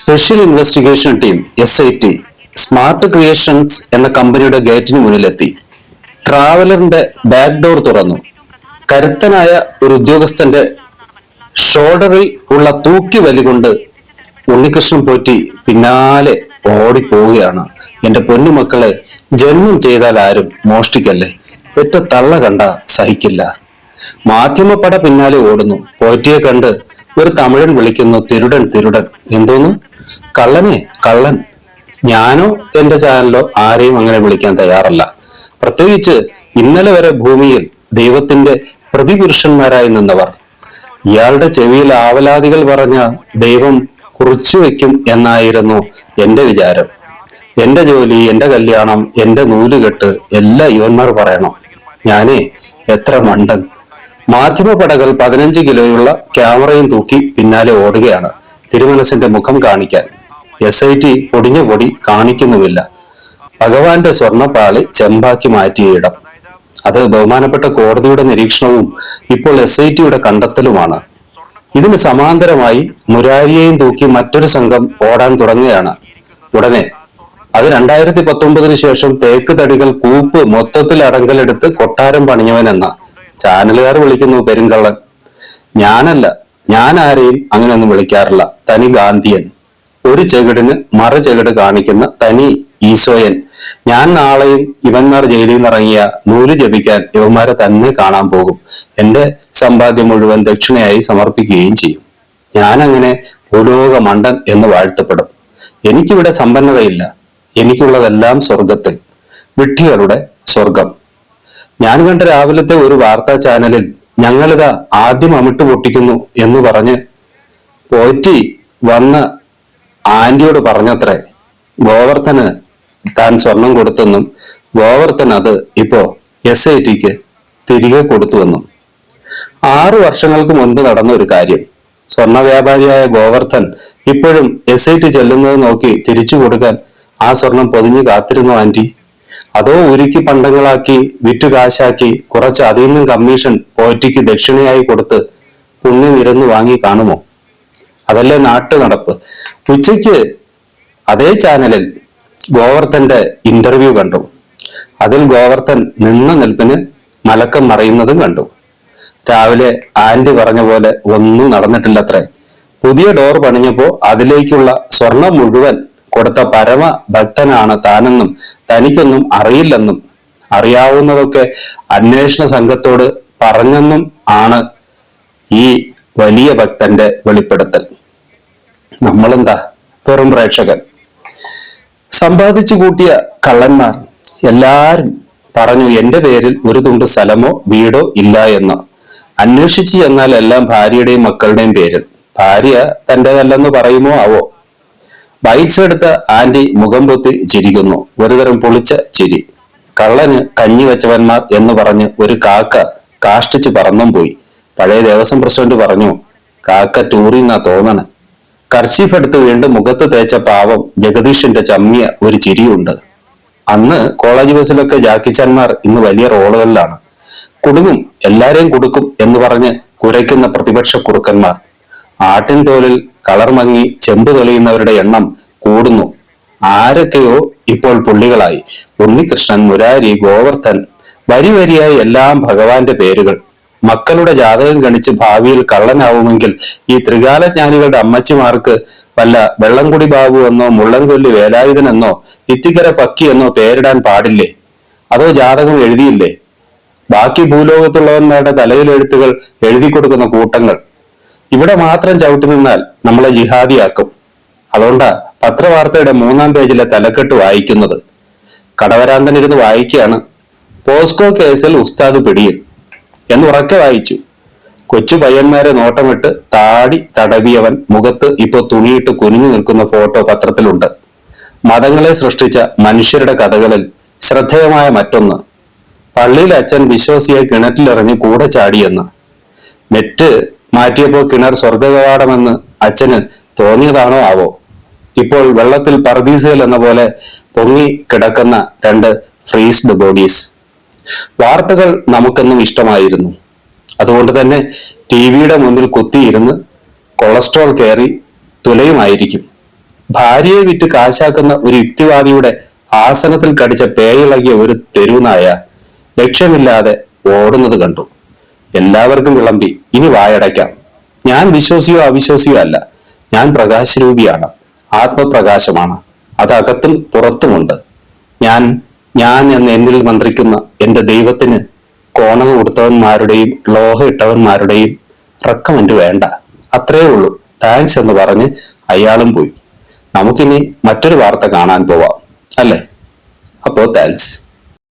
Special investigation team SIT smart creations എന്ന കമ്പനിയുടെ ഗേറ്റിന് മുന്നിലെത്തി. ട്രാവലറിന്റെ ബാക്ക് ഡോർ തുറന്നു. കരുത്തനായ ഒരു ഉദ്യോഗസ്ഥന്റെ ഷോൾഡറിൽ ഉള്ള തൂക്കി വലി കൊണ്ട് ഉണ്ണികൃഷ്ണൻ പോറ്റി പിന്നാലെ ഓടിപ്പോവുകയാണ്. എന്റെ പൊന്നുമക്കളെ, ജന്മം ചെയ്താൽ ആരും മോഷ്ടിക്കല്ലേ, ഒറ്റ തള്ള കണ്ട സഹിക്കില്ല. മാധ്യമപ്പട പിന്നാലെ ഓടുന്നു. പോറ്റിയെ കണ്ട് ഒരു തമിഴൻ വിളിക്കുന്നു, തിരുടൻ തിരുടൻ. എന്തോന്ന്? കള്ളനെ, കള്ളൻ. ഞാനോ എന്റെ ചാനലോ ആരെയും അങ്ങനെ വിളിക്കാൻ തയ്യാറല്ല. പ്രത്യേകിച്ച് ഇന്നലെ വരെ ഭൂമിയിൽ ദൈവത്തിന്റെ പ്രതിപുരുഷന്മാരായി നിന്നവർ. ഇയാളുടെ ചെവിയിൽ ആവലാദികൾ പറഞ്ഞ ദൈവം കുറിച്ചു വെക്കും എന്നായിരുന്നു എന്റെ വിചാരം. എന്റെ ജോലി, എന്റെ കല്യാണം, എന്റെ നൂലുകെട്ട് എല്ലാം ഇവന്മാർ പറയണം. ഞാനേ എത്ര മണ്ടൻ. മാധ്യമപടകൾ 15 കിലോയുള്ള ക്യാമറയും തൂക്കി പിന്നാലെ ഓടുകയാണ്, തിരുമനസിന്റെ മുഖം കാണിക്കാൻ. SIT പൊടിഞ്ഞ പൊടി കാണിക്കുന്നുമില്ല. ഭഗവാന്റെ സ്വർണ്ണപ്പാളി ചെമ്പാക്കി മാറ്റിയ ഇടം. അത് ബഹുമാനപ്പെട്ട കോടതിയുടെ നിരീക്ഷണവും ഇപ്പോൾ SITയുടെ കണ്ടെത്തലുമാണ്. ഇതിന് സമാന്തരമായി മുരാരിയെയും തൂക്കി മറ്റൊരു സംഘം ഓടാൻ തുടങ്ങുകയാണ്. ഉടനെ അത് 2019 ശേഷം തേക്ക് തടികൾ കൂപ്പ് മൊത്തത്തിൽ അടങ്കലെടുത്ത് കൊട്ടാരം പണിഞ്ഞവനെന്ന ചാനലുകാർ വിളിക്കുന്നു പെരുങ്കള്ളൻ. ഞാനല്ല, ഞാൻ ആരെയും അങ്ങനെയൊന്നും വിളിക്കാറില്ല. തനി ഗാന്ധിയൻ, ഒരു ചെകിടിന് മറു ചെകിട് കാണിക്കുന്ന തനി ഈശോയൻ. ഞാൻ നാളെയും ഇവന്മാർ ജയിലിൽ നിന്ന് ഇറങ്ങിയ നൂല് ജപിക്കാൻ ഇവന്മാരെ തന്നെ കാണാൻ പോകും. എന്റെ സമ്പാദ്യം മുഴുവൻ ദക്ഷിണയായി സമർപ്പിക്കുകയും ചെയ്യും. ഞാൻ അങ്ങനെ ഭൂലോക മണ്ടൻ എന്ന് വാഴ്ത്തപ്പെടും. എനിക്കിവിടെ സമ്പന്നതയില്ല. എനിക്കുള്ളതെല്ലാം സ്വർഗത്തിൽ, വിഡ്ഢികളുടെ സ്വർഗം. ഞാൻ കണ്ട രാവിലത്തെ ഒരു വാർത്താ ചാനലിൽ ഞങ്ങളിതാ ആദ്യം അമിട്ട് പൊട്ടിക്കുന്നു എന്ന് പറഞ്ഞ് പോറ്റി വന്ന് ആന്റിയോട് പറഞ്ഞത്രേ ഗോവർദ്ധന് താൻ സ്വർണം കൊടുത്തെന്നും ഗോവർദ്ധൻ അത് ഇപ്പോ SITക്ക് തിരികെ കൊടുത്തുവെന്നും. 6 വർഷങ്ങൾക്ക് മുൻപ് നടന്ന ഒരു കാര്യം. സ്വർണ്ണ വ്യാപാരിയായ ഗോവർദ്ധൻ ഇപ്പോഴും SIT ചെല്ലുന്നത് നോക്കി തിരിച്ചു കൊടുക്കാൻ ആ സ്വർണം പൊതിഞ്ഞു കാത്തിരുന്നു ആന്റി. അതോ ഉരുക്കി പണ്ടങ്ങളാക്കി വിറ്റു കാശാക്കി കുറച്ച് അതിൽ നിന്നും കമ്മീഷൻ പോറ്റിക്ക് ദക്ഷിണയായി കൊടുത്ത് പുണ്യം നിരന്നു വാങ്ങി കാണുമോ? അതല്ലേ നാട്ടു നടപ്പ്. ഉച്ചയ്ക്ക് അതേ ചാനലിൽ ഗോവർദ്ധന്റെ ഇന്റർവ്യൂ കണ്ടു. അതിൽ ഗോവർദ്ധൻ നിന്ന നിൽപ്പിന് മലക്കം മറയുന്നതും കണ്ടു. രാവിലെ ആന്റി പറഞ്ഞ പോലെ ഒന്നും നടന്നിട്ടില്ലത്രേ. പുതിയ ഡോർ പണിഞ്ഞപ്പോ അതിലേക്കുള്ള സ്വർണം മുഴുവൻ കൊടുത്ത പരമ ഭക്തനാണ് താനെന്നും തനിക്കൊന്നും അറിയില്ലെന്നും അറിയാവുന്നതൊക്കെ അന്വേഷണ സംഘത്തോട് പറഞ്ഞെന്നും ആണ് ഈ വലിയ ഭക്തന്റെ വെളിപ്പെടുത്തൽ. നമ്മളെന്താ വെറും പ്രേക്ഷകൻ. സമ്പാദിച്ചു കൂട്ടിയ കള്ളന്മാർ എല്ലാരും പറഞ്ഞു എന്റെ പേരിൽ ഒരു തുണ്ട് സ്ഥലമോ വീടോ ഇല്ല എന്ന്. അന്വേഷിച്ചു ചെന്നാൽ എല്ലാം ഭാര്യയുടെയും മക്കളുടെയും പേരിൽ. ഭാര്യ തന്റേതല്ലെന്ന് പറയുമോ ആവോ? ബൈറ്റ്സ് എടുത്ത ആന്റി മുഖം പൊത്തി ചിരിക്കുന്നു, ഒരുതരം പൊളിച്ച ചിരി. കള്ളന് കഞ്ഞി വെച്ചവന്മാർ എന്ന് പറഞ്ഞ് ഒരു കാക്ക കാഷ്ടിച്ചു പറന്നും പോയി. പഴയ ദേവസ്വം പ്രസിഡന്റ് പറഞ്ഞു, കാക്ക ടൂറിന്നാ തോന്നണേ. കർച്ചീഫ് എടുത്ത് വീണ്ടും മുഖത്ത് തേച്ച പാവം ജഗദീഷിന്റെ ചമ്മിയ ഒരു ചിരിയുണ്ട്. അന്ന് കോളേജ് ബസ്സിലൊക്കെ ജാക്കിച്ചാന്മാർ ഇന്ന് വലിയ റോളുകളിലാണ്. കുടുങ്ങും, എല്ലാരെയും കൊടുക്കും എന്ന് പറഞ്ഞ് കുരയ്ക്കുന്ന പ്രതിപക്ഷ കുറുക്കന്മാർ. ആട്ടിൻ തോലിൽ കളർ മങ്ങി ചെമ്പ് തെളിയുന്നവരുടെ എണ്ണം കൂടുന്നു. ആരൊക്കെയോ ഇപ്പോൾ പുള്ളികളായി. ഉണ്ണികൃഷ്ണൻ, മുരാരി, ഗോവർദ്ധൻ, വരി വരിയായി എല്ലാം ഭഗവാന്റെ പേരുകൾ. മക്കളുടെ ജാതകം ഗണിച്ച് ഭാവിയിൽ കള്ളനാവുമെങ്കിൽ ഈ ത്രികാലജ്ഞാനികളുടെ അമ്മച്ചിമാർക്ക് വല്ല വെള്ളംകുടി ബാബു എന്നോ മുള്ളൻകൊല്ലി വേലായുധനെന്നോ ഇത്തിക്കര പക്കി എന്നോ പേരിടാൻ പാടില്ലേ? അതോ ജാതകം എഴുതിയില്ലേ? ബാക്കി ഭൂലോകത്തുള്ളവന്മാരുടെ തലയിലെഴുത്തുകൾ എഴുതി കൊടുക്കുന്ന കൂട്ടങ്ങൾ. ഇവിടെ മാത്രം ചവിട്ടി നിന്നാൽ നമ്മളെ ജിഹാദിയാക്കും. അതുകൊണ്ടാ പത്രവാർത്തയുടെ 3-ാം പേജിലെ തലക്കെട്ട് വായിക്കുന്നത്. കടവരാന്തൻ ഇരുന്ന് വായിക്കുകയാണ്, പോസ്കോ കേസിൽ ഉസ്താദ് പിടിയിൽ എന്ന് ഉറക്കെ വായിച്ചു. കൊച്ചു പയ്യന്മാരെ നോട്ടമിട്ട് താടി തടവിയവൻ മുഖത്ത് ഇപ്പൊ തുണിയിട്ട് കുനിഞ്ഞു നിൽക്കുന്ന ഫോട്ടോ പത്രത്തിലുണ്ട്. മതങ്ങളെ സൃഷ്ടിച്ച മനുഷ്യരുടെ കഥകളിൽ ശ്രദ്ധേയമായ മറ്റൊന്ന്, പള്ളിയിൽ അച്ഛൻ വിശ്വാസിയെ കിണറ്റിലെറിഞ്ഞ് കൂടെ ചാടിയെന്ന്. നെറ്റ് മാറ്റിയപ്പോ കിണർ സ്വർഗകവാടമെന്ന് അച്ഛന് തോന്നിയതാണോ ആവോ? ഇപ്പോൾ വെള്ളത്തിൽ പർദീസയിൽ എന്ന പോലെ പൊങ്ങി കിടക്കുന്ന 2 ഫ്രീസ്ഡ് ബോഡീസ്. വാർത്തകൾ നമുക്കെന്നും ഇഷ്ടമായിരുന്നു. അതുകൊണ്ട് തന്നെ ടിവിയുടെ മുന്നിൽ കുത്തിയിരുന്ന് കൊളസ്ട്രോൾ കയറി തുലയുമായിരിക്കും. ഭാര്യയെ വിറ്റ് കാശാക്കുന്ന ഒരു യുക്തിവാദിയുടെ ആസനത്തിൽ കടിച്ച പേയിളകിയ ഒരു തെരുവുനായ ലക്ഷ്യമില്ലാതെ ഓടുന്നത് കണ്ടു. എല്ലാവർക്കും വിളമ്പി. ഇനി വായടയ്ക്കാം. ഞാൻ വിശ്വസിയോ അവിശ്വസിയോ അല്ല. ഞാൻ പ്രകാശരൂപിയാണ്, ആത്മപ്രകാശമാണ്. അതകത്തും പുറത്തുമുണ്ട്. ഞാൻ എന്ന് എന്നിൽ മന്ത്രിക്കുന്ന എന്റെ ദൈവത്തിന് കോണക കൊടുത്തവന്മാരുടെയും ലോഹ ഇട്ടവന്മാരുടെയും റെക്കമെന്റ് വേണ്ട. അത്രയേ ഉള്ളൂ. താങ്ക്സ് എന്ന് പറഞ്ഞ് അയാളും പോയി. നമുക്കിനി മറ്റൊരു വാർത്ത കാണാൻ പോവാം, അല്ലേ? അപ്പോ താങ്ക്സ്.